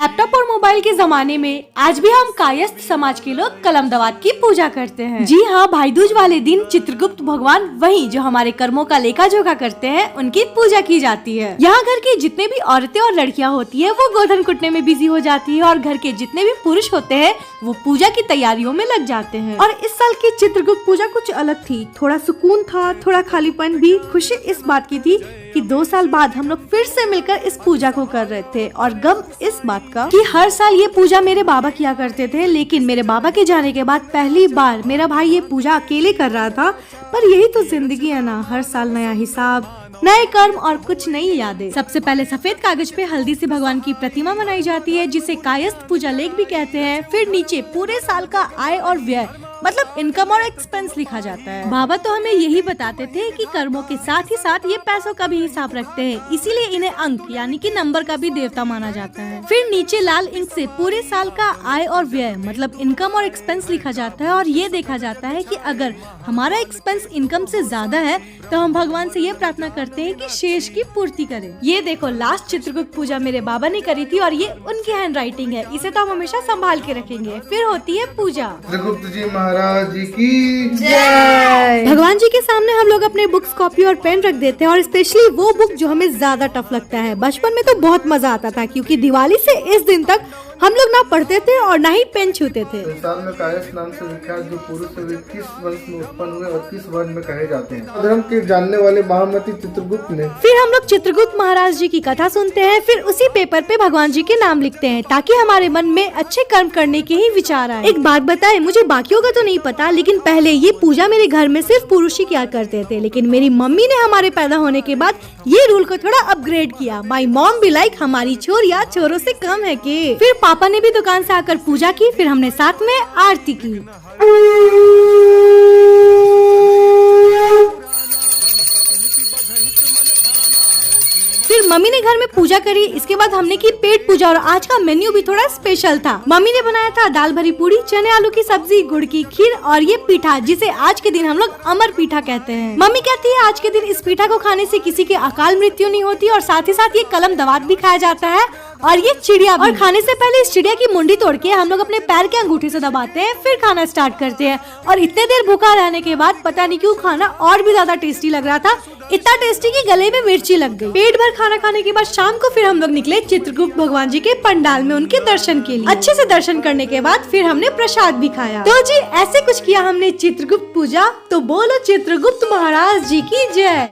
Laptop और mobile के जमाने में आज भी हम कायस्थ समाज के लोग कलम दवात की पूजा करते हैं। जी हाँ, भाई दूज वाले दिन चित्रगुप्त भगवान वही जो हमारे कर्मों का लेखा जोखा करते हैं उनकी पूजा की जाती है। यहाँ घर की जितने भी औरतें और लड़कियाँ होती है वो गोधन कुटने में बिजी हो जाती है और घर के जितने भी पुरुष होते हैं वो पूजा की तैयारियों में लग जाते हैं। और इस साल की चित्रगुप्त पूजा कुछ अलग थी, थोड़ा सुकून था, थोड़ा खालीपन भी। खुशी इस बात की थी कि 2 साल बाद हम लोग फिर से मिलकर इस पूजा को कर रहे थे, और गम इस बात का कि हर साल ये पूजा मेरे बाबा किया करते थे, लेकिन मेरे बाबा के जाने के बाद पहली बार मेरा भाई ये पूजा अकेले कर रहा था। पर यही तो जिंदगी है ना, हर साल नया हिसाब, नए कर्म और कुछ नई यादें। सबसे पहले सफेद कागज पे हल्दी से भगवान की प्रतिमा बनाई जाती है जिसे कायस्थ पूजा लेख भी कहते हैं। फिर नीचे पूरे साल का आय और व्यय मतलब इनकम और एक्सपेंस लिखा जाता है। बाबा तो हमें यही बताते थे कि कर्मों के साथ ही साथ ये पैसों का भी हिसाब रखते हैं, इसीलिए इन्हें अंक यानी कि नंबर का भी देवता माना जाता है। फिर नीचे लाल इंक से पूरे साल का आय और व्यय मतलब इनकम और एक्सपेंस लिखा जाता है और ये देखा जाता है कि अगर हमारा एक्सपेंस इनकम से ज्यादा है तो हम भगवान से ये प्रार्थना करते हैं कि शेष की पूर्ति करें। ये देखो, लास्ट चित्रगुप्त पूजा मेरे बाबा ने करी थी और ये उनकी हैंड राइटिंग है, इसे तो हम हमेशा संभाल के रखेंगे। फिर होती है पूजा। चित्रगुप्त जी महाराज जी की जय। भगवान जी के सामने हम लोग अपने बुक्स, कॉपी और पेन रख देते हैं, और स्पेशली वो बुक जो हमें ज्यादा टफ लगता है। बचपन में तो बहुत मजा आता था क्योंकि दिवाली से इस दिन तक हम लोग ना पढ़ते थे और ना ही पेन छूते थे। संसार में कायस्थ नाम से विख्यात जो पुरुष वे किस वंश में उत्पन्न हुए और किस वर्ण में कहे जाते हैं, धर्म के जानने वाले महामती चित्रगुप्त ने। फिर हम लोग चित्रगुप्त महाराज जी की कथा सुनते हैं, फिर उसी पेपर पे भगवान जी के नाम लिखते हैं ताकि हमारे मन में अच्छे कर्म करने के ही विचार आए। एक बात बताए, मुझे बाकियों का तो नहीं पता, लेकिन पहले ये पूजा मेरे घर में सिर्फ पुरुष ही किया करते थे, लेकिन मेरी मम्मी ने हमारे पैदा होने के बाद ये रूल को थोड़ा अपग्रेड किया। माई मॉम भी लाइक हमारी छोरिया छोरों से कम है के। फिर पापा ने भी दुकान से आकर पूजा की, फिर हमने साथ में आरती की। फिर मम्मी ने घर में पूजा करी, इसके बाद हमने की पेट पूजा, और आज का मेन्यू भी थोड़ा स्पेशल था। मम्मी ने बनाया था दाल भरी पूरी, चने आलू की सब्जी, गुड़ की खीर और ये पीठा जिसे आज के दिन हम लोग अमर पीठा कहते हैं। मम्मी कहती है आज के दिन इस पीठा को खाने से किसी के अकाल मृत्यु नहीं होती, और साथ ही साथ ये कलम दवात भी खाया जाता है और ये चिड़िया भी। और खाने से पहले इस चिड़िया की मुंडी तोड़ के हम लोग अपने पैर के अंगूठे से दबाते हैं, फिर खाना स्टार्ट करते हैं। और इतने देर भूखा रहने के बाद पता नहीं क्यों खाना और भी ज्यादा टेस्टी लग रहा था, इतना टेस्टी कि गले में मिर्ची लग गई। पेट भर खाना खाने के बाद शाम को फिर हम लोग निकले चित्रगुप्त भगवान जी के पंडाल में उनके दर्शन के लिए। अच्छे से दर्शन करने के बाद फिर हमने प्रसाद भी खाया। तो जी ऐसे कुछ किया हमने चित्रगुप्त पूजा। तो बोलो चित्रगुप्त महाराज जी की जय।